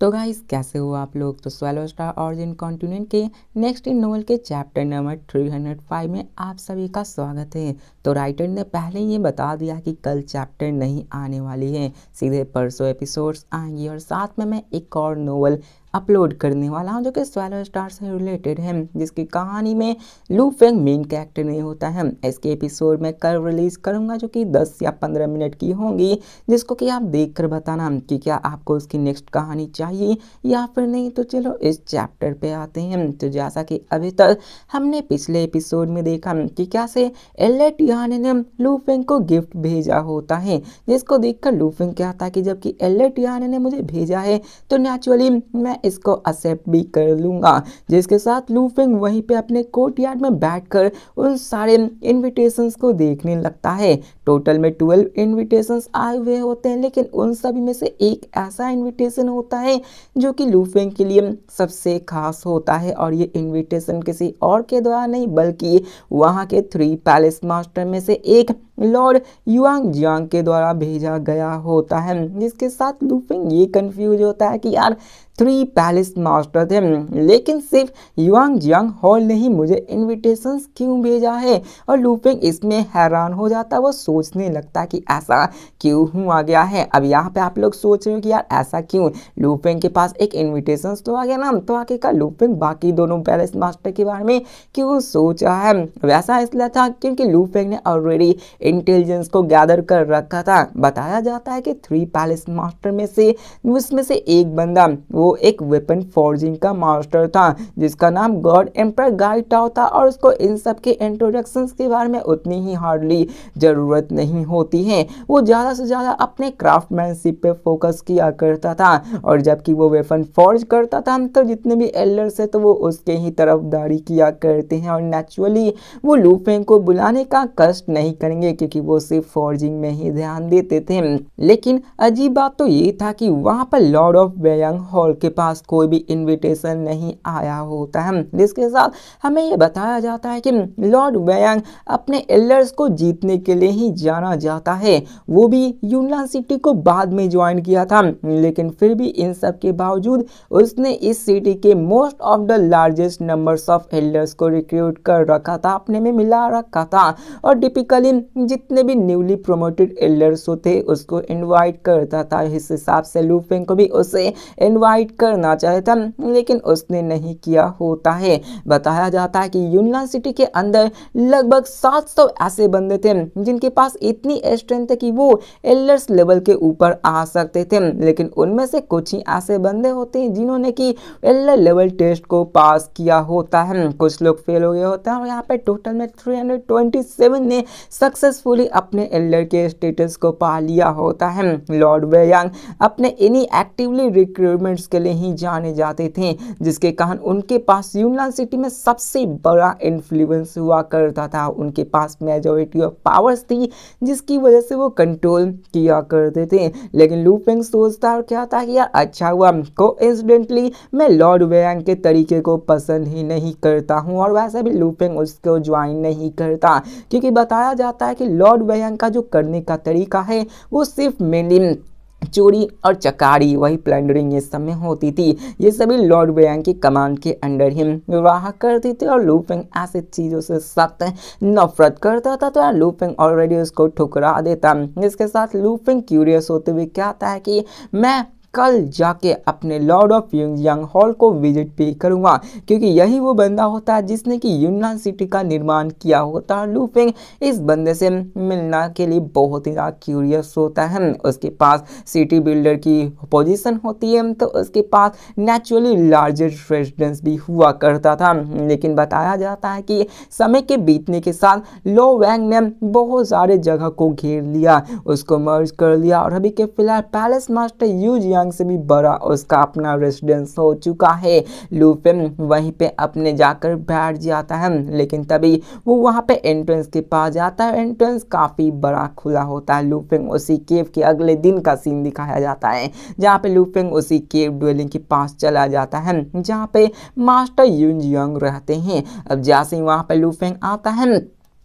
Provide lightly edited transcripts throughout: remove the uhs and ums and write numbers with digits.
तो गाइस कैसे हो आप लोग। तो स्वैलो स्टार ऑरिजिन कॉन्टिनेंट के नेक्स्ट इन नोवेल के चैप्टर नंबर 305 में आप सभी का स्वागत है। तो राइटर ने पहले ये बता दिया कि कल चैप्टर नहीं आने वाली है, सीधे परसों एपिसोड्स आएंगी और साथ में मैं एक और नोवेल अपलोड करने वाला हूं जो कि स्वैलो स्टार से रिलेटेड है, जिसकी कहानी में लू फेंग मेन कैरेक्टर नहीं होता है। इसके एपिसोड में कल रिलीज करूंगा जो कि 10 या 15 मिनट की होंगी, जिसको कि आप देखकर बताना कि क्या आपको उसकी नेक्स्ट कहानी चाहिए या फिर नहीं। तो चलो इस चैप्टर पे आते हैं। तो जैसा कि अभी तक हमने पिछले एपिसोड में देखा कि कैसे एलेट याने ने लू फेंग को गिफ्ट भेजा होता है, जिसको देखकर लू फेंग कहता है कि जबकि एलेट याने ने मुझे भेजा है तो नेचुरली मैं इसको एक्सेप्ट भी कर लूंगा। जिसके साथ लू फेंग वहीं पे अपने कोर्टयार्ड में बैठकर उन सारे इनविटेशंस को देखने लगता है। टोटल में 12 इनविटेशंस आए हुए होते हैं, लेकिन उन सभी में से एक ऐसा इनविटेशन होता है जो कि लू फेंग के लिए सबसे खास होता है, और ये इनविटेशन किसी और के द्वारा नहीं बल्कि वहाँ के 3 पैलेस मास्टर में से एक लॉर्ड युआंग जियांग के द्वारा भेजा गया होता है। जिसके साथ लू फेंग ये कंफ्यूज होता है कि यार 3 पैलेस मास्टर थे, लेकिन सिर्फ युआंग जियांग हॉल ने ही मुझे इनविटेशंस क्यों भेजा है। और लू फेंग इसमें हैरान हो जाता है, वो सोचने लगता है कि ऐसा क्यों हुआ गया है। अब यहाँ पे आप लोग सोच रहे हो कि यार ऐसा क्यों, लू फेंग के पास एक इनविटेशंस तो आ गया ना, तो आगे का लू फेंग बाकी दोनों पैलेस मास्टर के बारे में क्यों सोचा है। वैसा इसलिए था क्योंकि लू फेंग ने ऑलरेडी इंटेलिजेंस को गैदर कर रखा था। बताया जाता है कि 3 पैलेस मास्टर में से उसमें से एक बंदा वो एक वेपन फॉर्जिंग का मास्टर था, जिसका नाम गॉड एम्पर गाई टाओ था, और उसको इन सब के इंट्रोडक्शंस के बारे में उतनी ही हार्डली जरूरत नहीं होती है। वो ज़्यादा से ज़्यादा अपने क्राफ्टमैनशिप पे फोकस किया करता था, और जबकि वो वेपन फॉर्ज करता था तो जितने भी एल्डर्स है तो वो उसके ही तरफदारी किया करते हैं, और नेचुरली वो लू फेंग को बुलाने का कष्ट नहीं करेंगे क्योंकि वो सिर्फ फॉर्जिंग में ही ध्यान देते थे। लेकिन अजीब बात तो ये था कि वहाँ पर लॉर्ड ऑफ वेयांग हॉल के पास कोई भी इनविटेशन नहीं आया होता है। जिसके साथ हमें ये बताया जाता है कि लॉर्ड वेयांग अपने एल्डर्स को जीतने के लिए ही जाना जाता है। वो भी यूनलान सिटी को बाद में ज्वाइन किया था, लेकिन फिर भी इन सब के बावजूद उसने इस सिटी के most of the largest numbers of elders को रिक्रूट कर रखा था, अपने में मिला रखा था, और टिपिकली जितने भी न्यूली प्रमोटेड एल्डर्स होते उसको इनवाइट करता था। इस हिसाब से लू फेंग को भी उसे इनवाइट करना चाहता, लेकिन उसने नहीं किया होता है। बताया जाता है कि यूनलान सिटी के अंदर लगभग 700 ऐसे बंदे थे जिनके पास इतनी स्ट्रेंथ है कि वो एल्डर्स लेवल के ऊपर आ सकते थे, लेकिन उनमें से कुछ ही ऐसे बंदे होते हैं जिन्होंने कि एल्डर लेवल टेस्ट को पास किया होता है। कुछ लोग फेल हो गए होते हैं, और यहाँ पे टोटल में 327 ने सक्सेसफुली अपने एल्डर के स्टेटस को पा लिया होता है। लॉर्ड वेयांग अपने इन्हीं एक्टिवली रिक्रूटमेंट्स के लिए ही जाने जाते थे, जिसके कारण उनके पास यूनलान सिटी में सबसे बड़ा इन्फ्लुएंस हुआ करता था। उनके पास मेजॉरिटी ऑफ पावर्स थी, जिसकी वजह से वो कंट्रोल किया करते थे। लेकिन लू फेंग सोचता और क्या था कि यार अच्छा हुआ, कोइंसिडेंटली मैं लॉर्ड वेयांग के तरीके को पसंद ही नहीं करता हूँ, और वैसे भी लू फेंग उसको ज्वाइन नहीं करता क्योंकि बताया जाता है कि लॉर्ड वेयांग का जो करने का तरीका है वो सिर्फ मेनली चोरी और चकारी, वही प्लंडरिंग ये सब में होती थी। ये सभी लॉर्ड वेयांग की कमांड के अंडर ही रहा करती थी, और लू फेंग ऐसे चीज़ों से सख्त नफरत करता था, तो लू फेंग ऑलरेडी उसको ठुकरा देता। इसके साथ लू फेंग क्यूरियस होते हुए कहता है कि मैं कल जाके अपने लॉर्ड ऑफ युआंग हॉल को विजिट पे करूंगा, क्योंकि यही वो बंदा होता है जिसने कि यूनलान सिटी का निर्माण किया होता है। लू फेंग इस बंदे से मिलना के लिए बहुत ही ज़्यादा क्यूरियस होता है। उसके पास सिटी बिल्डर की पोजीशन होती है, तो उसके पास नेचुरली लार्जेस्ट रेजिडेंस भी हुआ करता था। लेकिन बताया जाता है कि समय के बीतने के साथ लो वैंग ने बहुत सारे जगह को घेर लिया, उसको मर्ज कर लिया, और अभी के फिलहाल पैलेस मास्टर यू जियांग से भी बड़ा उसका अपना रेसिडेंस हो चुका है। लू फेंग वहीं पे अपने जाकर बैठ जाता है, लेकिन तभी वो वहाँ पे एंट्रेंस के पास जाता है। एंट्रेंस काफी बड़ा खुला होता है। लू फेंग उसी केव के अगले दिन का सीन दिखाया जाता है, जहाँ पे लू फेंग उसी केव ड्वेलिंग के पास चला जाता है जहाँ पे मास्टर यून जियांग रहते हैं। अब जैसे ही वहाँ पे लू फेंग आता है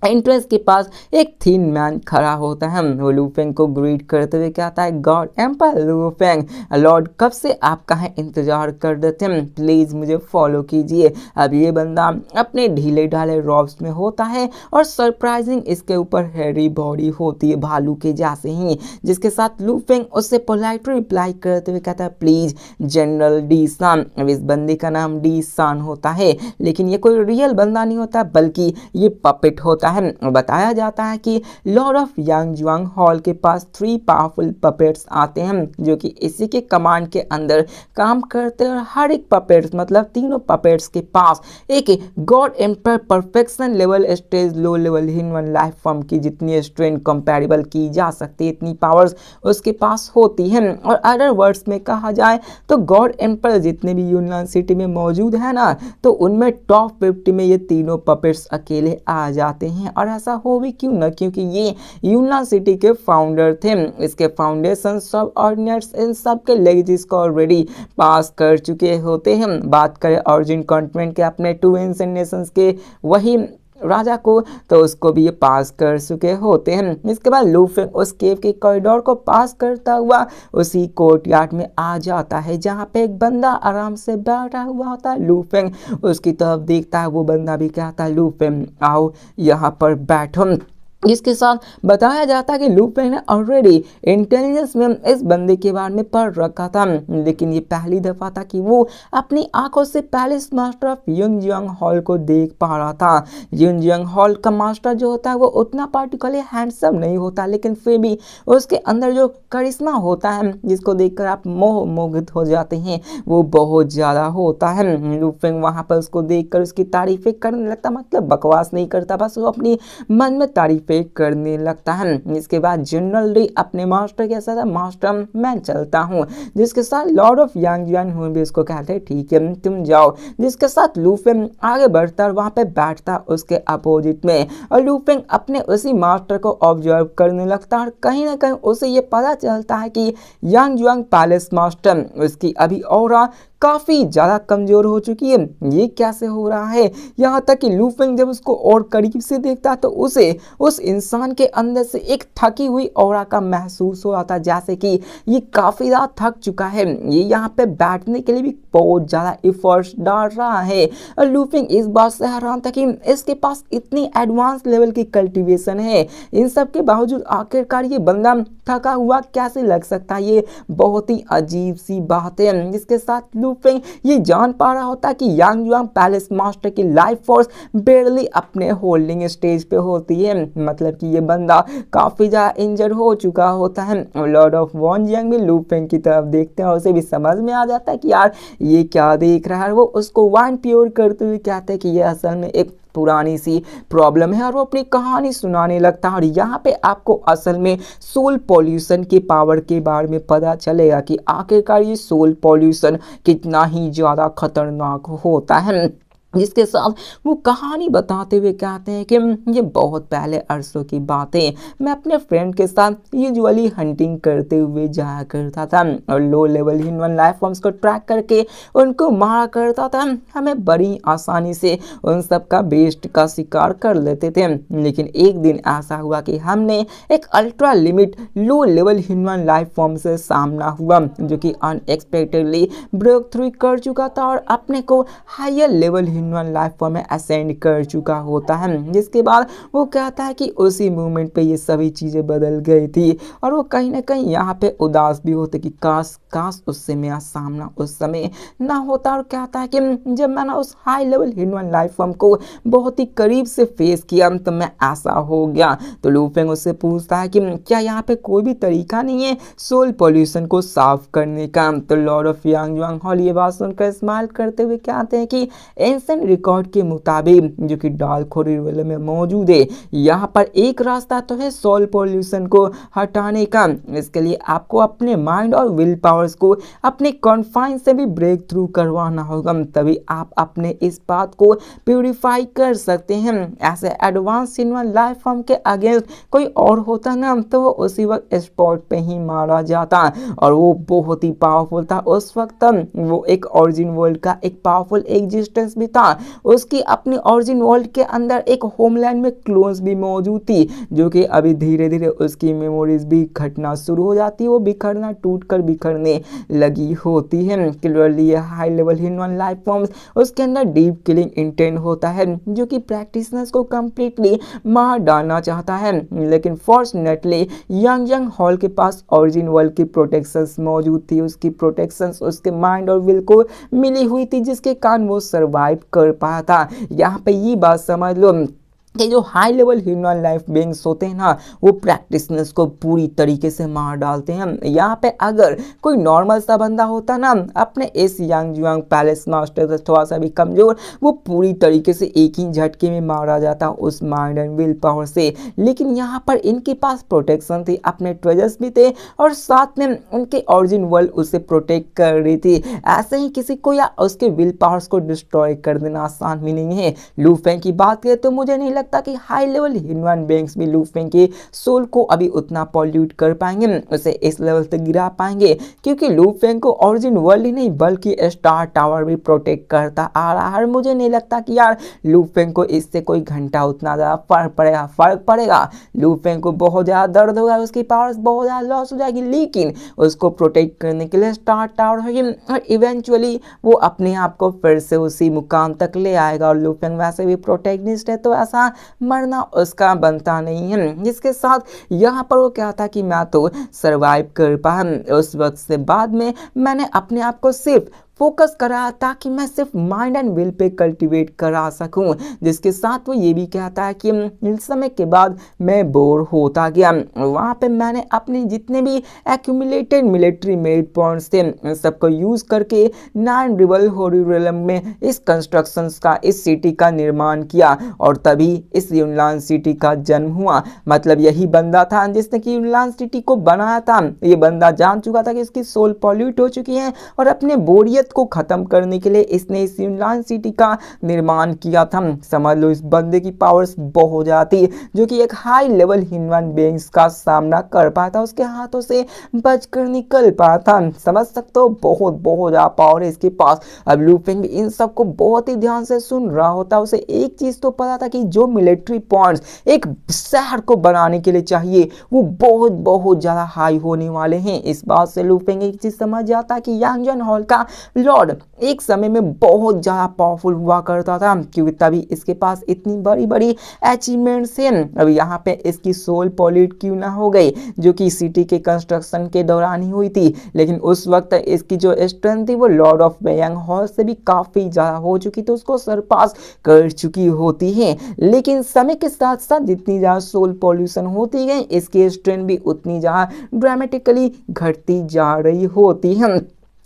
एंट्रेंस के पास एक थिन मैन खड़ा होता है। वो लू फेंग को ग्रीट करते हुए कहता है, गॉड एम्पर लू फेंग, लॉर्ड कब से आपका है इंतजार कर देते हैं, प्लीज मुझे फॉलो कीजिए। अब ये बंदा अपने ढीले ढाले रॉब्स में होता है और सरप्राइजिंग इसके ऊपर हैरी बॉडी होती है भालू के जैसे ही, जिसके साथ लू फेंग उससे पोलाइट रिप्लाई करते हुए कहता है, प्लीज जनरल डी सान। अब इस बंदे का नाम डी सान होता है, लेकिन ये कोई रियल बंदा नहीं होता बल्कि ये पपेट होता है। बताया जाता है कि लॉर्ड ऑफ यांगजुआंग हॉल के पास 3 पावरफुल पपेट्स आते हैं जो कि इसी के कमांड के अंदर काम करते हैं, और हर एक पपेट्स मतलब तीनों पपेट्स के पास एक God emperor perfection level stage low level human life form की जितनी स्ट्रेंथ कंपैरेबल की जा सकती है इतनी पावर्स उसके पास होती हैं। और अदर वर्ड्स में कहा जाए तो गॉड एम्पर जितने भी यूनान सिटी में मौजूद है ना, तो उनमें टॉप 50 में ये तीनों पपेट्स अकेले आ जाते हैं। और ऐसा हो भी क्यों ना, क्योंकि ये यूनान सिटी के फाउंडर थे। इसके फाउंडेशन सब ऑर्डिनेट्स इन सब के लेगेसीज को ऑलरेडी पास कर चुके होते हैं। बात करें ऑरिजिन कॉन्टिनेंट के अपने 2 एंशिएंट नेशंस के वही राजा को, तो उसको भी ये पास कर चुके होते हैं। इसके बाद लू फेंग उस केव के कॉरिडोर को पास करता हुआ उसी कोर्टयार्ड में आ जाता है जहां पे एक बंदा आराम से बैठा हुआ होता है। लू फेंग उसकी तरफ देखता है, वो बंदा भी कहता है, लू फेंग आओ यहाँ पर बैठो। जिसके साथ बताया जाता है कि लू फेंग ने ऑलरेडी इंटेलिजेंस में इस बंदे के बारे में पढ़ रखा था, लेकिन ये पहली दफा था कि वो अपनी आंखों से पैलेस मास्टर ऑफ युनजियांग हॉल को देख पा रहा था। युनजियांग हॉल का मास्टर जो होता है वो उतना पार्टिकुलरली हैंडसम नहीं होता, लेकिन फिर भी उसके अंदर जो करिश्मा होता है जिसको देखकर आप मोहित हो जाते हैं वो बहुत ज़्यादा होता है। लू फेंग वहाँ पर उसको देखकर उसकी तारीफें करने लगता, मतलब बकवास नहीं करता, बस वो अपनी मन में तारीफ करने लगता है। इसके बाद जनरल डी अपने मास्टर के साथ, मास्टर मैं चलता हूँ, जिसके साथ लॉर्ड ऑफ यांगजुआन हुए भी उसको कहते हैं ठीक है तुम जाओ। जिसके साथ लू फेंग आगे बढ़ता और वहां पे बैठता उसके अपोजिट में, और लू फेंग अपने उसी मास्टर को ऑब्जर्व करने लगता है। और कहीं ना कहीं उसे ये पता चलता है कि यांगजुआंग पैलेस मास्टर उसकी अभी ऑरा काफी ज्यादा कमजोर हो चुकी है। ये कैसे हो रहा है, यहाँ तक कि लू फेंग जब उसको और करीब से देखता तो उसे उस इंसान के अंदर से एक थकी हुई ऑरा का महसूस हो रहा था, जैसे कि ये काफी ज्यादा थक चुका है, ये यहाँ पे बैठने के लिए भी बहुत ज्यादा एफर्ट्स डाल रहा है। और लू फेंग इस बात से हैरान था कि इसके पास इतनी एडवांस लेवल की कल्टीवेशन है, इन सब के बावजूद आखिरकार ये बंदा थका हुआ कैसे लग सकता है, ये बहुत ही अजीब सी बात है। जिसके साथ लू फेंग ये जान पा रहा होता कि यांगजुआंग पैलेस मास्टर की लाइफ फोर्स बेरली अपने होल्डिंग स्टेज पे होती है, मतलब कि ये बंदा काफी ज्यादा इंजर हो चुका होता है। लॉर्ड ऑफ वॉन्जियांग भी लू फेंग की तरफ देखते हैं और उसे भी समझ में आ जाता है कि यार ये क्या देख रहा है। वो उसको वाइन प्योर करते हुए कहते हैं कि ये असल में एक पुरानी सी प्रॉब्लम है, और वो अपनी कहानी सुनाने लगता है। और यहाँ पे आपको असल में सोल पॉल्यूशन के पावर के बारे में पता चलेगा कि आखिरकार ये सोल पॉल्यूशन कितना ही ज़्यादा खतरनाक होता है। जिसके साथ वो कहानी बताते हुए कहते हैं कि ये बहुत पहले अरसों की बात है, मैं अपने फ्रेंड के साथ यूजुअली हंटिंग करते हुए जाया करता था और low level human life forms को ट्रैक करके उनको मारा करता था। हमें बड़ी आसानी से उन सब का बेस्ट का शिकार कर लेते थे, लेकिन एक दिन ऐसा हुआ कि हमने एक ultra limit low level human life form से सामना हुआ जो कि अनएक्सपेक्टेडली ब्रेक थ्रू कर चुका था और अपने को higher level human life form में असेंड कर चुका होता है। जिसके बाद वो कहता है कि उसी मोमेंट पे ये सभी चीज़ें बदल गई थी, और वो कहीं ना कहीं यहाँ पे उदास भी होते कि काश काश उससे मेरा सामना उस समय ना होता। और कहता है कि जब मैंने उस high level human life form को बहुत ही करीब से फेस किया तो मैं ऐसा हो गया। तो लू फेंग उससे पूछता है कि क्या यहाँ पे कोई भी तरीका नहीं है सोल पॉल्यूशन को साफ करने का। तो लॉर्ड ऑफ यांगजुआंग हॉल ये बात सुनकर स्माइल करते हुए कहते हैं कि एंशिएंट रिकॉर्ड के मुताबिक जो कि डालखोरी रिवर में मौजूद है, यहाँ पर एक रास्ता तो है सोल पॉल्यूशन को हटाने का। इसके लिए आपको अपने माइंड और विल पावर्स को अपने कॉन्फाइन से भी ब्रेक थ्रू करवाना होगा, तभी आप अपने इस बात को प्यूरिफाई कर सकते हैं। ऐसे एडवांस ह्यूमन लाइफ फॉर्म के अगेंस्ट कोई और होता ना तो वो उसी वक्त स्पॉट पे ही मारा जाता, और वो बहुत ही पावरफुल था उस वक्त। वो एक ओरिजिन वर्ल्ड का एक पावरफुल एग्जिस्टेंस भी था, था उसकी अपनी ओरिजिन वर्ल्ड के अंदर एक होमलैंड में क्लोन्स भी मौजूद थी, जो कि अभी धीरे धीरे उसकी मेमोरीज भी घटना शुरू हो जाती है, वो बिखरना टूट कर बिखरने लगी होती है। क्लियरली ये high level human life forms उसके अंदर डीप किलिंग इंटेंट होता है, जो कि प्रैक्टिशनर्स को कंप्लीटली मार डालना चाहता है। लेकिन फॉर्चुनेटली यंग हॉल के पास ओरिजिन वर्ल्ड की प्रोटेक्शंस मौजूद थी, उसकी प्रोटेक्शंस उसके माइंड और विल को मिली हुई थी, जिसके कारण वो सरवाइव कर पाया था। यहाँ पे ये बात समझ लो कि जो high level human life beings होते हैं ना, वो प्रैक्टिशनर्स को पूरी तरीके से मार डालते हैं। यहाँ पे अगर कोई नॉर्मल सा बंदा होता ना, अपने इस यंग जुआंग पैलेस मास्टर से थोड़ा सा भी कमजोर, वो पूरी तरीके से एक ही झटके में मारा जाता उस माइंड एंड विल पावर से। लेकिन यहाँ पर इनके पास प्रोटेक्शन थी, अपने ट्रेजर्स भी थे, और साथ में उनके ओरिजिन वर्ल्ड उसे प्रोटेक्ट कर रही थी। ऐसे ही किसी को या उसके विल पावर्स को डिस्ट्रॉय कर देना आसान भी नहीं है। लू फेंग की बात करें तो मुझे नहीं लगता कि हाई लेवल ह्यूमन बीइंग्स भी लू फेंग के सोल को अभी उतना पॉल्यूट कर पाएंगे, उसे इस लेवल तक गिरा पाएंगे, क्योंकि लू फेंग को ओरिजिन वर्ल्ड ही नहीं बल्कि स्टार टावर भी प्रोटेक्ट करता आ रहा है। मुझे नहीं लगता कि यार लू फेंग को इससे कोई घंटा उतना ज्यादा फर्क पड़ेगा। लू फेंग को बहुत ज्यादा दर्द होगा, उसकी पावर्स बहुत ज्यादा लॉस हो जाएगी, लेकिन उसको प्रोटेक्ट करने के लिए स्टार टावर होगी और इवेंचुअली वो अपने आप को फिर से उसी मुकाम तक ले आएगा। और लू फेंग वैसे भी प्रोटेक्निस्ट है, तो ऐसा मरना उसका बनता नहीं है। जिसके साथ यहाँ पर वो क्या था कि मैं तो सरवाइव कर पाया। उस वक्त से बाद में मैंने अपने आप को सिर्फ फोकस करा ताकि मैं सिर्फ mind and will pay cultivate करा सकूं। जिसके साथ वो ये भी कहता है कि इस समय के बाद मैं बोर होता गया। वहाँ पे मैंने अपने जितने भी एक्यूमुलेटेड मिलिट्री मेरिट पॉइंट्स थे सबको यूज करके 9 रिबल हॉरिजॉन में इस कंस्ट्रक्शंस का, इस सिटी का निर्माण किया, और तभी इस यूनलान सिटी का जन्म हुआ। मतलब यही बंदा था जिसने कि यूनलान सिटी को बनाया था। ये बंदा जान चुका था कि इसकी सोल पॉल्यूट हो चुकी है, और अपने बोरियत को खत्म करने के लिए इसने इस यूनलान सिटी का निर्माण किया था। समझ लो इस बंदे की पावर्स बहुत ज्यादा थी, जो कि एक हाई लेवल ह्यूमन बीइंग्स का सामना कर पाया था, उसके हाथों से बचकर निकल पाया था। समझ सकते हो बहुत बहुत ज्यादा पावर है इसके पास। अब लू फेंग इन सबको बहुत ही ध्यान से सुन रहा होता। उसे एक चीज तो पता था कि जो मिलिट्री पॉइंट्स एक शहर को बनाने के लिए चाहिए वो बहुत बहुत ज्यादा हाई होने वाले हैं। इस बात से लू फेंग एक चीज समझ जाता कि यांगजन हॉल का लॉर्ड एक समय में बहुत ज्यादा पावरफुल हुआ करता था, क्योंकि तभी इसके पास इतनी बड़ी बड़ी अचीवमेंट्स हैं। अब यहाँ पे इसकी सोल पॉल्यूट क्यों ना हो गई, जो कि सिटी के कंस्ट्रक्शन के दौरान ही हुई थी, लेकिन उस वक्त इसकी जो स्ट्रेंथ थी वो लॉर्ड ऑफ वैयांग हॉल से भी काफी ज्यादा हो चुकी थी, उसको सरपास कर चुकी होती है। लेकिन समय के साथ साथ जितनी ज्यादा सोल पॉल्यूशन होती गई, इसकी स्ट्रेंथ भी उतनी ज्यादा ड्रामेटिकली घटती जा रही होती है।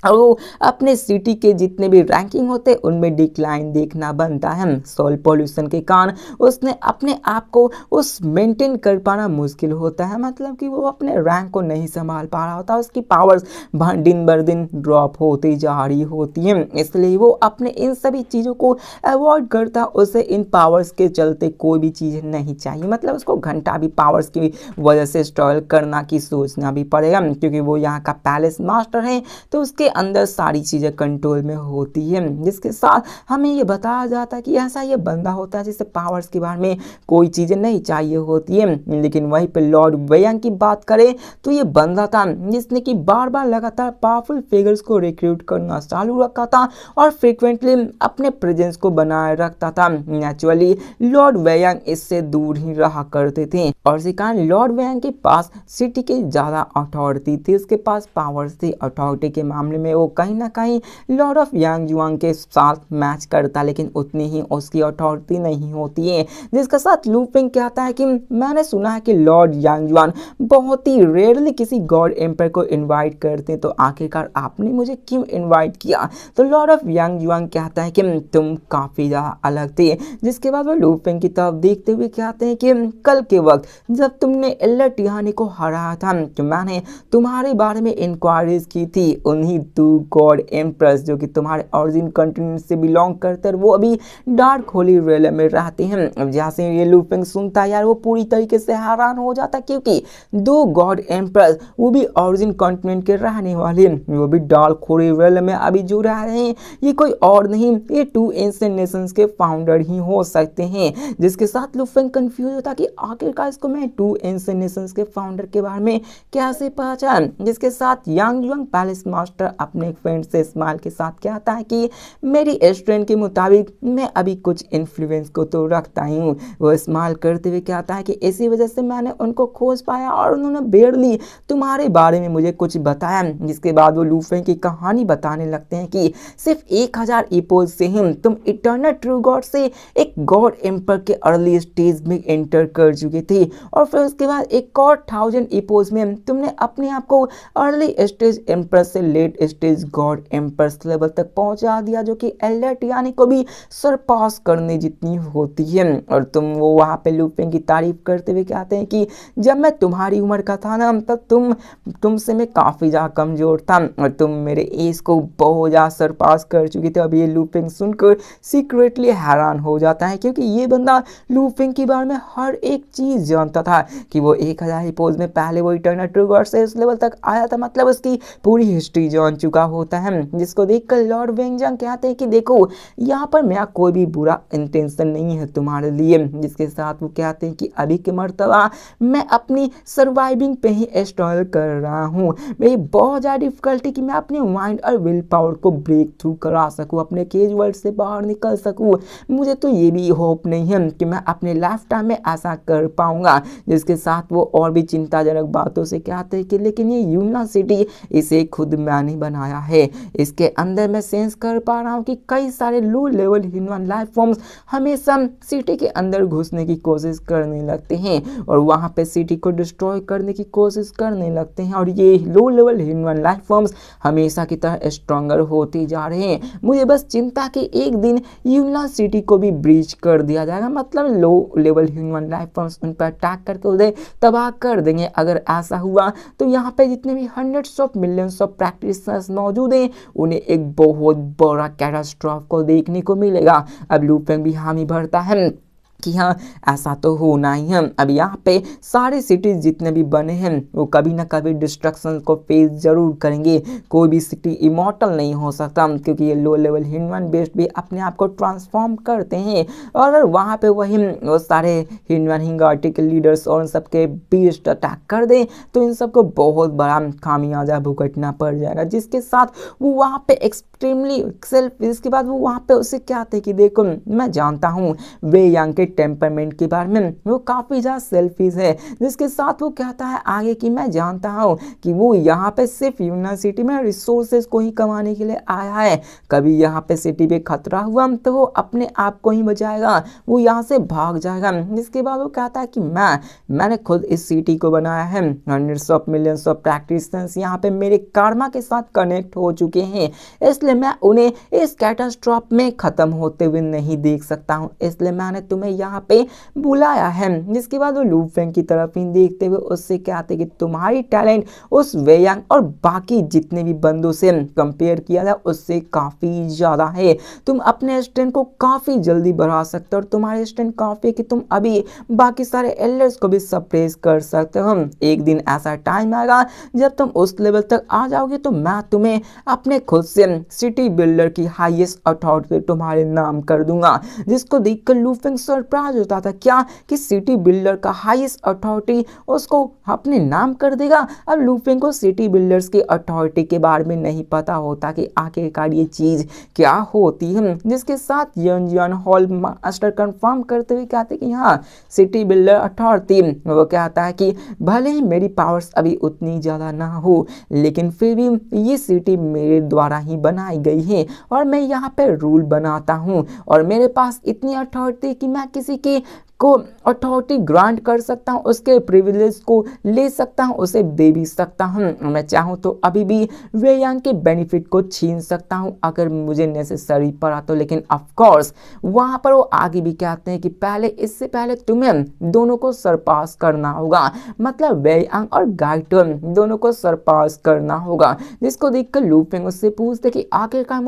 और वो अपने सिटी के जितने भी रैंकिंग होते उनमें डिक्लाइन देखना बनता है। सोल पॉल्यूशन के कारण उसने अपने आप को उस मेंटेन कर पाना मुश्किल होता है, मतलब कि वो अपने रैंक को नहीं संभाल पा रहा होता, उसकी पावर्स दिन बर दिन ड्रॉप होती जा रही होती है। इसलिए वो अपने इन सभी चीज़ों को अवॉइड करता, उसे इन पावर्स के चलते कोई भी चीज़ नहीं चाहिए, मतलब उसको घंटा भी पावर्स की वजह से स्ट्रगल करना की सोचना भी पड़ेगा, क्योंकि वो यहाँ का पैलेस मास्टर है, तो उसके अंदर सारी चीजें कंट्रोल में होती है। जिसके साथ हमें ये बताया जाता है कि ऐसा ये बंदा होता है जिसे पावर्स के बारे में कोई चीजें नहीं चाहिए होती है। लेकिन वहीं पे लॉर्ड वैयांग की बात करें तो ये बंदा था जिसने कि बार बार लगातार पावरफुल फिगर्स को रिक्रूट करना चालू रखा था और फ्रिक्वेंटली अपने प्रेजेंस को बनाए रखता था। नेचुरली लॉर्ड वैयांग इससे दूर ही रहा करते थे, और इसी कारण लॉर्ड वैयांग के पास सिटी की ज्यादा अथॉरिटी थी, उसके पास पावर्स थी। अथॉरिटी के मामले में वो कहीं ना कहीं लॉर्ड ऑफ यांगजुआंग के साथ मैच करता, लेकिन उतनी ही उसकी अथॉरिटी नहीं होती है। जिसके साथ लू फेंग कहता है कि मैंने सुना है कि लॉर्ड यांगजुआन बहुत ही रेयरली किसी गॉड एम्पायर को इनवाइट करते हैं, तो आखिरकार आपने मुझे क्यों इनवाइट किया? तो लॉर्ड ऑफ यांगजुआंग कहता है कि तुम काफी ज्यादा अलग थे। जिसके बाद वो लू फेंग की तरफ देखते हुए कहते हैं कि कल के वक्त जब तुमने एल्डर टिहानी को हराया था तो मैंने तुम्हारे बारे में इंक्वायरीज की थी, उन्हीं टू गॉड एम्प्रेस जो कि तुम्हारे ऑरिजिन कंटिनेंट से बिलोंग करते हैं, वो अभी डार्क होली रियलम में रहते हैं। अब जहाँ से ये लू फेंग सुनता है यार वो पूरी तरीके से हैरान हो जाता है, क्योंकि दो गॉड एम्प्रेस वो भी ऑरिजिन कॉन्टिनेंट के रहने वाले, वो भी डार्क होली रियलम में अभी जो रह रहे हैं, ये कोई और नहीं, ये टू एंशिएंट नेशंस के फाउंडर ही हो सकते हैं। जिसके साथ लू फेंग कंफ्यूज होता कि आखिरकार इसको मैं टू एंशिएंट नेशंस के फाउंडर के बारे में कैसे पहचान। जिसके साथ यांग युआंग पैलेस मास्टर अपने फ्रेंड से स्माइल के साथ कहता है कि मेरी स्ट्रेंथ के मुताबिक मैं अभी कुछ इन्फ्लुएंस को तो रखता ही हूँ। वो स्माइल करते हुए कहता है कि इसी वजह से मैंने उनको खोज पाया और उन्होंने बेरली तुम्हारे बारे में मुझे कुछ बताया। जिसके बाद वो लू फेंग की कहानी बताने लगते हैं कि सिर्फ 1000 इपोज से ही तुम इटर्नल ट्रू गॉड से एक गॉड एम्पर के अर्ली स्टेज में एंटर कर चुके थे, और फिर उसके बाद एक और 1000 इपोज में तुमने अपने आप को अर्ली स्टेज एम्पर से लेट स्टेज गॉड एम्पर्स लेवल तक पहुंचा दिया, जो कि एल्डर टियानी को भी सरपास करने जितनी होती है। और तुम वो वहां पे लू फेंग की तारीफ करते हुए कहते हैं कि जब मैं तुम्हारी उम्र का था ना तब तुमसे मैं काफी ज्यादा कमजोर था और तुम मेरे एज को बहुत ज्यादा सरपास कर चुके थे। अब ये लू फेंग सुनकर सीक्रेटली हैरान हो जाता है, क्योंकि ये बंदा लू फेंग के बारे में हर एक चीज जानता था कि वो 1000 पोज में पहले वो इटर्नल ट्रू गॉड से इस लेवल तक आया था, मतलब उसकी पूरी हिस्ट्री जान चुका होता है। जिसको देखकर लॉर्ड वेंगजांग कहते हैं कि देखो यहाँ पर मेरा कोई भी बुरा इंटेंशन नहीं है तुम्हारे लिए। जिसके साथ वो कहते हैं कि अभी के मर्तबा मैं अपनी सर्वाइविंग पे ही स्ट्रगल कर रहा हूँ, मेरी बहुत ज़्यादा डिफिकल्टी कि मैं अपने माइंड और विल पावर को ब्रेक थ्रू करा सकूँ, अपने केज वर्ल्ड से बाहर निकल सकूँ। मुझे तो ये भी होप नहीं है कि मैं अपने लाइफ टाइम में ऐसा कर पाऊंगा। जिसके साथ वो और भी चिंताजनक बातों से कहते हैं कि लेकिन ये यूना सिटी इसे खुद मैंने बनाया है, इसके अंदर मैं सेंस कर पा रहा हूँ कि कई सारे low level human life forms हमेशा सिटी के अंदर घुसने की कोशिश करने लगते हैं और वहाँ पे सिटी को डिस्ट्रॉय करने की कोशिश करने लगते हैं, और ये low level human life forms हमेशा की तरह स्ट्रॉन्गर होते जा रहे हैं। मुझे बस चिंता कि एक दिन यूना सिटी को भी ब्रीच कर दिया जाएगा, मतलब low level human life forms उन पर अटैक करके उन्हें तबाह कर देंगे। अगर ऐसा हुआ तो यहाँ पे जितने भी hundreds of millions of practitioners मौजूद हैं उन्हें एक बहुत बड़ा कैटास्ट्रॉफ को देखने को मिलेगा। अब लू फेंग भी हामी भरता है कि हाँ ऐसा तो होना ही है। अब यहाँ पे सारे सिटीज जितने भी बने हैं वो कभी ना कभी डिस्ट्रक्शन को फेस जरूर करेंगे, कोई भी सिटी इमॉर्टल नहीं हो सकता, क्योंकि ये लो लेवल ह्यूमन बेस्ड भी अपने आप को ट्रांसफॉर्म करते हैं। और अगर वहाँ पे वही वो सारे ह्यूमन हिंगार्टी के लीडर्स और उन सबके बीस्ट अटैक कर दें तो इन सबको बहुत बड़ा खामियाजा भुगतना पड़ जाएगा। जिसके साथ वो वहाँ पे एक्सट्रीमली सेल्फ, इसके बाद वो वहाँ पे उसे कहते हैं कि देखो मैं जानता हूँ वे यांग के टेम्परमेंट के बारे में, वो काफ़ी ज़्यादा सेल्फिश है। जिसके साथ वो कहता है आगे कि मैं जानता हूँ कि वो यहाँ पे सिर्फ यूनिवर्सिटी में रिसोर्सेज को ही कमाने के लिए आया है, कभी यहाँ पे सिटी पे खतरा हुआ तो वो अपने आप को ही बचाएगा, वो यहाँ से भाग जाएगा। जिसके बाद वो कहता है कि मैंने खुद इस सिटी को बनाया है, hundreds of millions of practitioners यहाँ पे मेरे कार्मा के साथ कनेक्ट हो चुके हैं, इसलिए मैं उन्हें इस कैटास्ट्रॉफ में ख़त्म होते हुए नहीं देख सकता हूँ, इसलिए मैंने तुम्हें यहाँ पे बुलाया है। जिसके बाद वो लू फेंग की तरफ ही देखते हुए उससे कहते कि तुम्हारी टैलेंट उस वेयांग और बाकी जितने भी बंदों से कंपेयर किया जाए उससे काफ़ी ज़्यादा है, तुम अपने स्ट्रेंथ को काफ़ी जल्दी बढ़ा सकते हो और तुम्हारे स्ट्रेंथ काफ़ी है कि तुम अभी बाकी सारे एल्डर्स को भी सप्रेस कर सकते हो। एक दिन ऐसा टाइम आएगा जब तुम उस लेवल तक आ जाओगे तो मैं तुम्हें अपने खुद से सिटी बिल्डर की हाईएस्ट अथॉरिटी तुम्हारे नाम कर दूंगा। जिसको देखकर लू फेंग सरप्राइज होता था क्या कि सिटी बिल्डर का हाईएस्ट अथॉरिटी उसको अपने नाम कर देगा। अब लू फेंग को सिटी बिल्डर्स की अथॉरिटी के बारे में नहीं पता होता कि आखिरकार ये चीज क्या होती है। जिसके साथ यन हॉल मास्टर कंफर्म करते हुए कहते कि हाँ सिटी बिल्डर अथॉरिटी, वो कहता है कि भले ही मेरी पावर्स अभी उतनी ज़्यादा ना हो लेकिन फिर भी ये सिटी मेरे द्वारा ही बनाई गई है और मैं यहाँ पे रूल बनाता हूँ और मेरे पास इतनी अथॉरिटी कि मैं किसी के को अथॉरिटी ग्रांट कर सकता हूँ, उसके प्रिविलेज को ले सकता हूँ, उसे दे भी सकता हूँ। मैं चाहूँ तो अभी भी वे यांग के बेनिफिट को छीन सकता हूँ अगर मुझे नेसेसरी पड़ा तो। लेकिन ऑफ कोर्स वहाँ पर वो आगे भी कहते हैं कि इससे पहले तुम्हें दोनों को सरपास करना होगा, मतलब वे यांग और गाइटो दोनों को सरपास करना होगा। जिसको देखकर लू फेंग उससे पूछते कि आखिरकार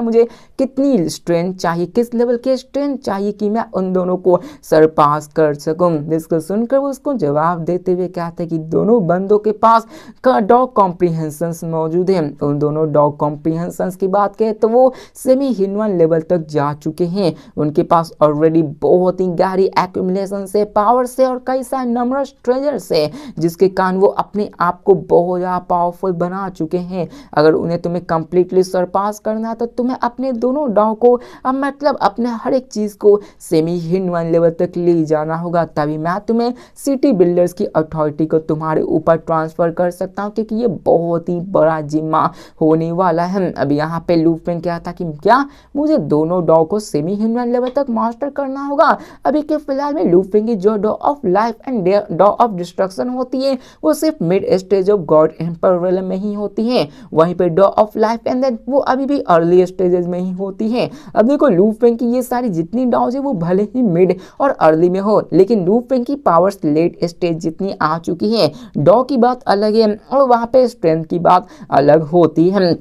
मुझे कितनी स्ट्रेंथ चाहिए, किस लेवल की स्ट्रेंथ चाहिए कि मैं उन दोनों को सरपास कर सकूं। जिसको सुनकर वो उसको जवाब देते हुए कहते हैं कि दोनों बंदों के पास डॉग कॉम्प्रिहेंशंस मौजूद हैं। उन दोनों डॉग कॉम्प्रिहेंशंस की बात करें तो वो सेमी ह्यूमन लेवल तक जा चुके हैं। उनके पास ऑलरेडी बहुत ही गहरी एक्यूमुलेशन से, पावर से और कई सारे नंबरस ट्रेजर से, जिसके कारण वो अपने आप को बहुत ज़्यादा पावरफुल बना चुके हैं। अगर उन्हें तुम्हें कंप्लीटली सरपास करना है तो तुम्हें अपने दोनों डॉग को मतलब अपने हर एक चीज़ को सेमी ह्यूमन लेवल तक ले जाना होगा, तभी मैं तुम्हें सिटी बिल्डर्स की अथॉरिटी को तुम्हारे ऊपर ट्रांसफर कर सकता हूँ, क्योंकि ये बहुत ही बड़ा जिम्मा होने वाला है। अब यहाँ पे लू फेंग क्या था कि क्या मुझे दोनों डॉग को सेमी ह्यूमन लेवल तक मास्टर करना होगा। अभी के फिलहाल में लू फेंग की जो dao of life and dao of destruction होती है वो सिर्फ mid stage of god emperor realm में ही होती है, वहीं पे डॉ ऑफ लाइफ एंड देन वो अभी भी अर्ली स्टेजेस में ही होती है। अब देखो लू फेंग की ये सारी जितनी डॉज है वो भले ही मिड और अर्ली में हो, लेकिन लू फेंग की पावर्स लेट स्टेज जितनी आ चुकी है। डॉ की बात अलग है और वहाँ पे स्ट्रेंथ की बात अलग होती है।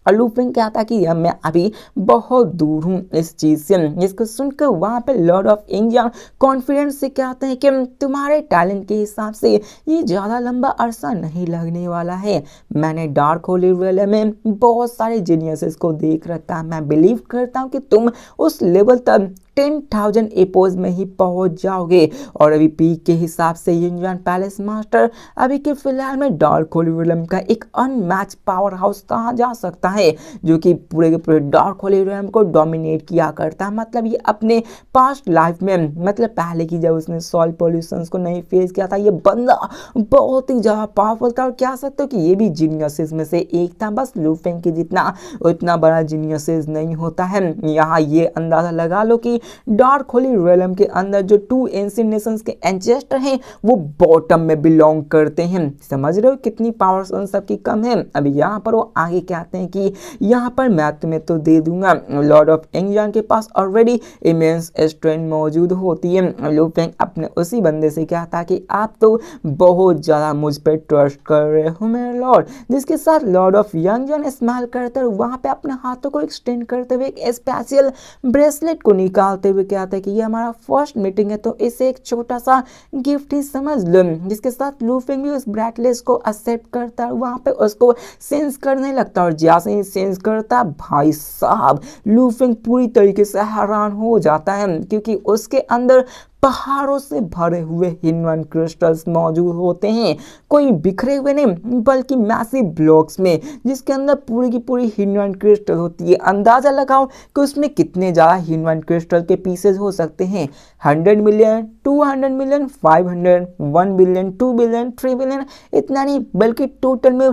लू फेंग क्या था कि मैं अभी बहुत दूर हूँ इस चीज़ से। इसको सुनकर वहाँ पे लॉर्ड ऑफ इंडिया कॉन्फिडेंस से कहते हैं कि तुम्हारे टैलेंट के हिसाब से ये ज़्यादा लंबा अरसा नहीं लगने वाला है। मैंने डार्क होली रियल में बहुत सारे जीनियसेस को देख रखा है। मैं बिलीव करता हूँ कि तुम उस लेवल तक 10,000 एपोज में ही पहुंच जाओगे। और अभी पीक के हिसाब से यंगयान पैलेस मास्टर अभी के फिलहाल में डार्क होली रियल्म का एक अनमैच पावर हाउस कहा जा सकता है, जो कि पूरे के पूरे डार्क होली रियल्म को डोमिनेट किया करता है। मतलब ये अपने पास्ट लाइफ में, मतलब पहले की जब उसने सॉल पॉल्यूशंस को नहीं फेस किया था, ये बंदा बहुत ही ज़्यादा पावरफुल था। और कह सकते हो कि ये भी जीनियसेस में से एक था, बस लू फेंग के जितना उतना बड़ा जीनियसेस नहीं होता है। यहाँ ये अंदाज़ा लगा लो कि डार्क होली रियल्म के अंदर जो 2 एंशिएंट नेशंस के एंसेस्टर हैं वो बॉटम में बिलोंग करते हैं। समझ रहे हो कितनी पावर्स उन सब की कम है। अभी यहाँ पर वो आगे कहते हैं कि यहाँ पर मैं तुम्हें तो दे दूंगा, लॉर्ड ऑफ इंडियन के पास ऑलरेडी इमेंस स्ट्रेंथ मौजूद होती है। लू फेंग अपने उसी बंदे से कहता कि आप तो बहुत ज़्यादा मुझ पर ट्रस्ट कर रहे हो मेरे लॉर्ड। जिसके साथ लॉर्ड ऑफ यंगजन स्माइल करते हुए वहाँ पे अपने हाथों को एक्सटेंड करते हुए एक स्पेशल ब्रेसलेट को निकालते हुए कहते हैं कि ये हमारा फर्स्ट मीटिंग है तो इसे एक छोटा सा गिफ्ट ही समझ लो। जिसके साथ लू फेंग भी उस ब्रेसलेट को एक्सेप्ट करता है, वहाँ पे उसको सेंस करने लगता है। और जैसे ही सेंस करता भाई साहब लू फेंग पूरी तरीके से हैरान हो जाता है, क्योंकि उसके अंदर पहाड़ों से भरे हुए ह्यूमन क्रिस्टल्स मौजूद होते हैं। कोई बिखरे हुए नहीं बल्कि मैसिव ब्लॉक्स में, जिसके अंदर पूरी की पूरी ह्यूमन क्रिस्टल होती है। अंदाजा लगाओ कि उसमें कितने ज़्यादा ह्यूमन क्रिस्टल के पीसेस हो सकते हैं। 100 million, 200 million, 500, 1 billion, 2 billion, 3 billion, इतना नहीं बल्कि टोटल में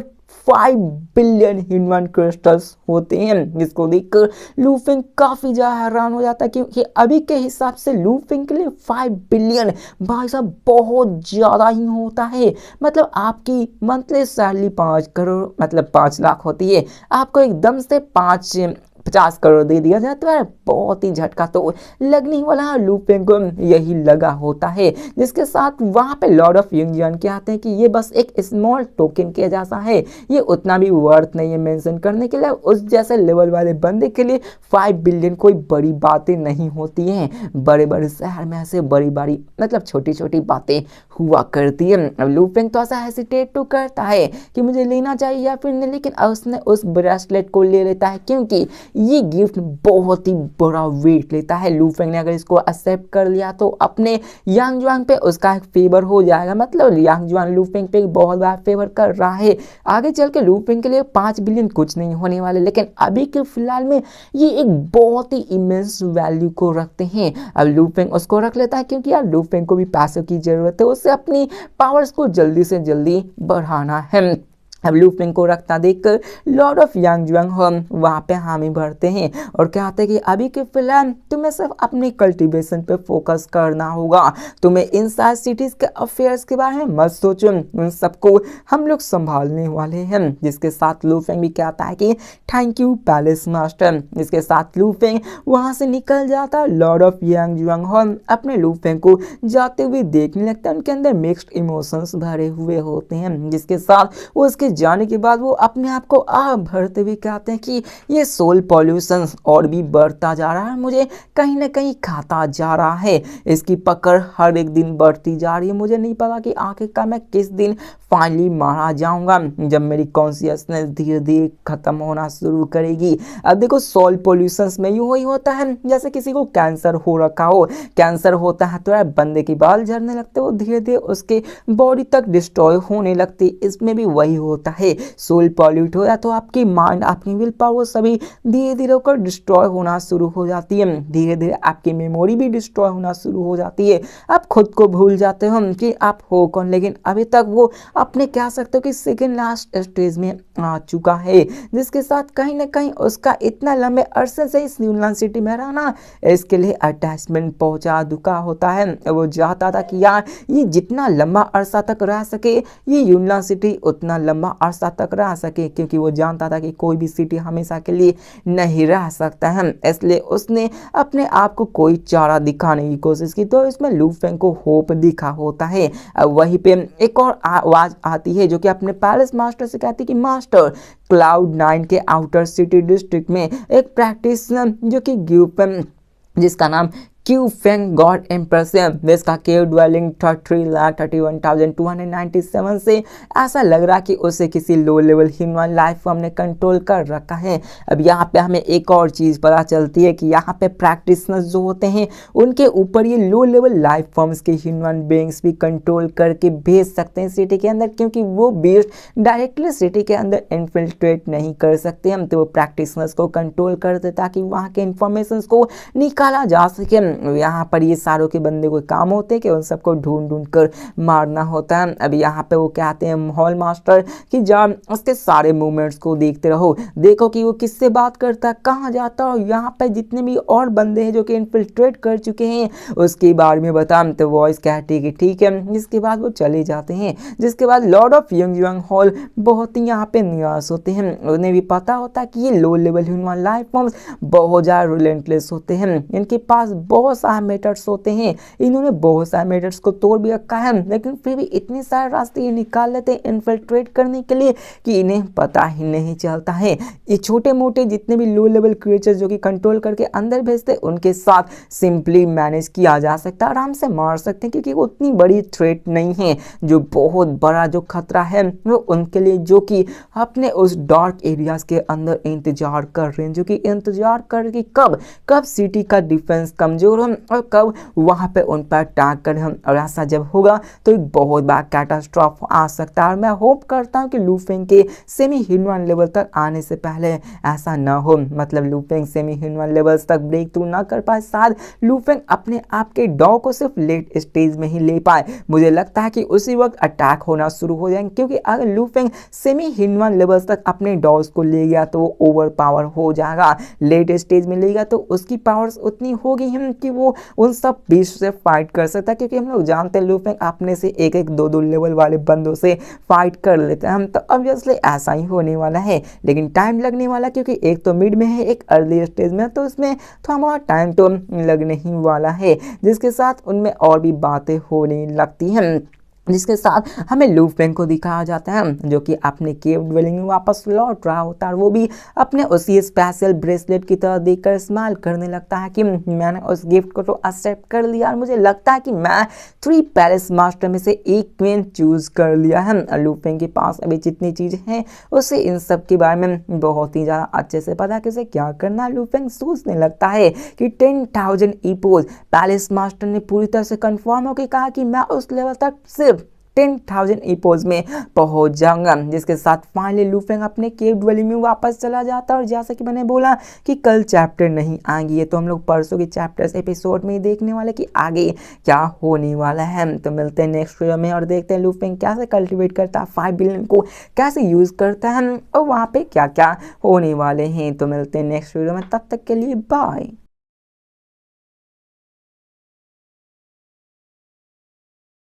5 बिलियन ह्यूमन क्रिस्टल्स होते हैं। जिसको देखकर लू फेंग काफ़ी ज़्यादा हैरान हो जाता है, क्योंकि अभी के हिसाब से लू फेंग के लिए 5 बिलियन भाई साहब बहुत ज़्यादा ही होता है। मतलब आपकी मंथली सैलरी 5 करोड़ मतलब 5 लाख होती है, आपको एकदम से 50 करोड़ दे दिया जाए तो यार बहुत ही झटका तो लगने वाला। लू फेंग को यही लगा होता है। जिसके साथ वहाँ पे लॉर्ड ऑफ यंगजियान कहते हैं कि ये बस एक स्मॉल टोकन के जैसा है, ये उतना भी वर्थ नहीं है मेंशन करने के लिए। उस जैसे लेवल वाले बंदे के लिए 5 बिलियन कोई बड़ी बातें नहीं होती हैं। बड़े बड़े शहर में ऐसे बड़ी बड़ी मतलब छोटी छोटी बातें हुआ करती है। अब लू फेंग तो ऐसा हेसिटेट तो करता है कि मुझे लेना चाहिए या फिर नहीं, लेकिन उसने उस ब्रेसलेट को ले लेता है, क्योंकि ये गिफ्ट बहुत ही बड़ा वेट लेता है। लू फेंग ने अगर इसको एक्सेप्ट कर लिया तो अपने यांग जुआन पे उसका एक फेवर हो जाएगा। मतलब यांग जुआन लू फेंग पे बहुत बड़ा फेवर कर रहा है। आगे चल के लू फेंग के लिए 5 बिलियन कुछ नहीं होने वाले, लेकिन अभी के फिलहाल में ये एक बहुत ही इमेंस वैल्यू को रखते हैं। अब लू फेंग उसको रख लेता है, क्योंकि यार लू फेंग को भी पैसों की जरूरत है, उससे अपनी पावर्स को जल्दी से जल्दी बढ़ाना है। अब लू फेंग को रखता देखकर लॉर्ड ऑफ यांग जुआंग हम वहाँ पे हामी भरते हैं और कहते हैं कि अभी के फिलहाल तुम्हें सिर्फ अपनी कल्टीवेशन पे फोकस करना होगा, तुम्हें इन सारी सिटीज के अफेयर्स के बारे में मत सोचो, उन सबको हम लोग संभालने वाले हैं। जिसके साथ लू फेंग भी कहता है कि थैंक यू पैलेस मास्टर। जिसके साथ लू फेंग वहाँ से निकल जाता है। लॉर्ड ऑफ यांग जुआंग हम अपने लू फेंग को जाते हुए देखने लगता है, उनके अंदर मिक्स्ड इमोशंस भरे हुए होते हैं। जिसके साथ वो उसके जाने के बाद वो अपने आप को आग भरते हुए कहते हैं कि ये सोल पॉल्यूशन और भी बढ़ता जा रहा है, मुझे कहीं ना कहीं खाता जा रहा है, इसकी पकड़ हर एक दिन बढ़ती जा रही है, मुझे नहीं पता कि आखिरकार मैं किस दिन फाइनली मारा जाऊंगा, जब मेरी कॉन्शियसनेस धीरे धीरे खत्म होना शुरू करेगी। अब देखो सोल पॉल्यूशन में यूं ही होता है जैसे किसी को कैंसर हो रखा हो, कैंसर होता है तो यार बंदे के बाल झड़ने लगते, वो धीरे धीरे उसके बॉडी तक डिस्ट्रॉय होने लगती। इसमें भी वही होता है, सोल पॉल्यूट हो या तो आपकी माइंड, आपकी विल पावर सभी धीरे धीरे होकर डिस्ट्रॉय होना शुरू हो जाती है, धीरे धीरे आपकी मेमोरी भी डिस्ट्रॉय होना शुरू हो जाती है। आप खुद को भूल जाते हो कि आप हो कौन, लेकिन अभी तक वो अपने कह सकते हो कि सेकेंड लास्ट स्टेज में आ चुका है। जिसके साथ कहीं ना कहीं उसका इतना लंबे अरसे से इस यूनियन सिटी में रहना इसके लिए अटैचमेंट पहुंचा चुका होता है। वो चाहता था कि यार ये जितना लंबा अरसा तक रह सके, ये यूनियन सिटी उतना लंबा अरसा तक रह सके, क्योंकि वो जानता था कि कोई भी सिटी हमेशा के लिए नहीं रह सकता है। इसलिए उसने अपने आप को कोई चारा दिखाने की कोशिश की, तो इसमें लू फेंग को होप दिखा होता है। अब वहीं पे एक और आवाज आती है जो कि अपने पैलेस मास्टर से कहती है कि मास्टर, क्लाउड 9 के आउटर सिटी डिस्ट्रिक्ट में एक प्रैक्टिशनर जो कि ग्यूपेन, जिसका नाम क्यू फेंग गॉड इम्प्रेसिव, जिसका केव ड्वेलिंग 33,31,297 से ऐसा लग रहा कि उसे किसी low level human life form ने कंट्रोल कर रखा है। अब यहाँ पे हमें एक और चीज़ पता चलती है कि यहाँ पे प्रैक्टिशनर्स जो होते हैं उनके ऊपर ये लो लेवल लाइफ फॉर्म्स के ह्यूमन बीइंग्स भी कंट्रोल करके भेज सकते हैं सिटी के अंदर, क्योंकि वो बीस्ट डायरेक्टली सिटी के अंदर इन्फिल्ट्रेट नहीं कर सकते हम, तो वो प्रैक्टिशनर्स को कंट्रोल करते ताकि वहाँ के इंफॉर्मेशन को निकाला जा सके। यहाँ पर ये सारों के बंदे कोई काम होते हैं कि उन सबको ढूंढ ढूंढ कर मारना होता है। अब यहाँ पे वो कहते हैं हॉल मास्टर कि जा उसके सारे मूवमेंट्स को देखते रहो, देखो कि वो किससे बात करता है, कहाँ जाता है, और यहाँ पे जितने भी और बंदे हैं जो कि इन्फिल्ट्रेट कर चुके हैं उसके बारे में बता। तो वॉइस कहती है कि ठीक है। जिसके बाद वो चले जाते हैं। जिसके बाद lord of Yang Zhuang hall बहुत ही यहाँ पे निराश होते हैं, उन्हें भी पता होता है कि ये low level human life forms बहुत ज़्यादा रिलेंटलेस होते हैं, इनके पास बहुत सारे मेथड्स होते हैं, इन्होंने बहुत सारे मेथड्स को तोड़ भी रखा है, लेकिन फिर भी इतने सारे रास्ते निकाल लेते हैं इन्फिल्ट्रेट करने के लिए कि इन्हें पता ही नहीं चलता है। ये छोटे मोटे जितने भी लो लेवल क्रिएचर्स जो कि कंट्रोल करके अंदर भेजते उनके साथ सिंपली मैनेज किया जा सकता है, आराम से मार सकते हैं, क्योंकि वो उतनी बड़ी थ्रेट नहीं है। जो बहुत बड़ा जो खतरा है वो उनके लिए जो कि अपने उस डार्क एरियाज के अंदर इंतजार कर रहे हैं, जो कि इंतजार कर कि कब सिटी का डिफेंस कमजोर हो और कब वहाँ पे उन पर अटैक करें हम, और ऐसा जब होगा तो एक बहुत बड़ा कैटास्ट्रॉफ आ सकता है। और मैं होप करता हूँ कि लू फेंग के सेमी ह्यूमन लेवल तक आने से पहले ऐसा ना हो, मतलब लू फेंग सेमी ह्यूमन लेवल्स तक ब्रेक थ्रू ना कर पाए, शायद लू फेंग अपने आप के डॉ को सिर्फ लेट स्टेज में ही ले पाए। मुझे लगता है कि उसी वक्त अटैक होना शुरू हो जाएंगे, क्योंकि अगर लू फेंग सेमी ह्यूमन लेवल्स तक अपने डॉस को ले गया तो वो ओवर पावर हो जाएगा, लेट स्टेज में ले गया तो उसकी पावर्स उतनी होगी कि वो उन सब बीस्ट से फाइट कर सकता है, क्योंकि हम लोग जानते हैं लू फेंग अपने से एक एक दो लेवल वाले बंदों से फाइट कर लेते हैं हम, तो ऑब्वियसली ऐसा ही होने वाला है, लेकिन टाइम लगने वाला, क्योंकि एक तो मिड में है एक अर्ली स्टेज में, तो उसमें थोड़ा टाइम तो लगने ही वाला है। जिसके साथ उनमें और भी बातें होने लगती हैं, जिसके साथ हमें लू फेंग को दिखाया जाता है जो कि अपने केव ड्वेलिंग में वापस लौट रहा होता है। वो भी अपने उसी स्पेशल ब्रेसलेट की तरह देखकर स्माइल करने लगता है कि मैंने उस गिफ्ट को तो एक्सेप्ट कर लिया, और मुझे लगता है कि मैं 3 पैलेस मास्टर में से एक क्वीन चूज कर लिया है। लू फेंग के पास अभी जितनी चीज़ें हैं उसे इन सब के बारे में बहुत ही ज़्यादा अच्छे से पता है कि उसे क्या करना। लू फेंग सोचने लगता है कि 10,000 ईपोज पैलेस मास्टर ने पूरी तरह से कन्फर्म होकर कहा कि मैं उस लेवल तक सिर्फ 10,000 ईपोज में पहुंच जाऊंगा, जिसके साथ फाइनली लूफेंग अपने केव ड्वेलिंग में वापस चला जाता है। और जैसा कि मैंने बोला कि कल चैप्टर नहीं आएंगी, ये तो हम लोग परसों के चैप्टर्स एपिसोड में ही देखने वाले कि आगे क्या होने वाला है। तो मिलते हैं नेक्स्ट वीडियो में और देखते हैं लूफेंग कैसे कल्टिवेट करता है 5 बिलियन को, कैसे यूज करता है और वहाँ पे क्या क्या होने वाले हैं। तो मिलते हैं नेक्स्ट वीडियो में, तब तक के लिए बाय।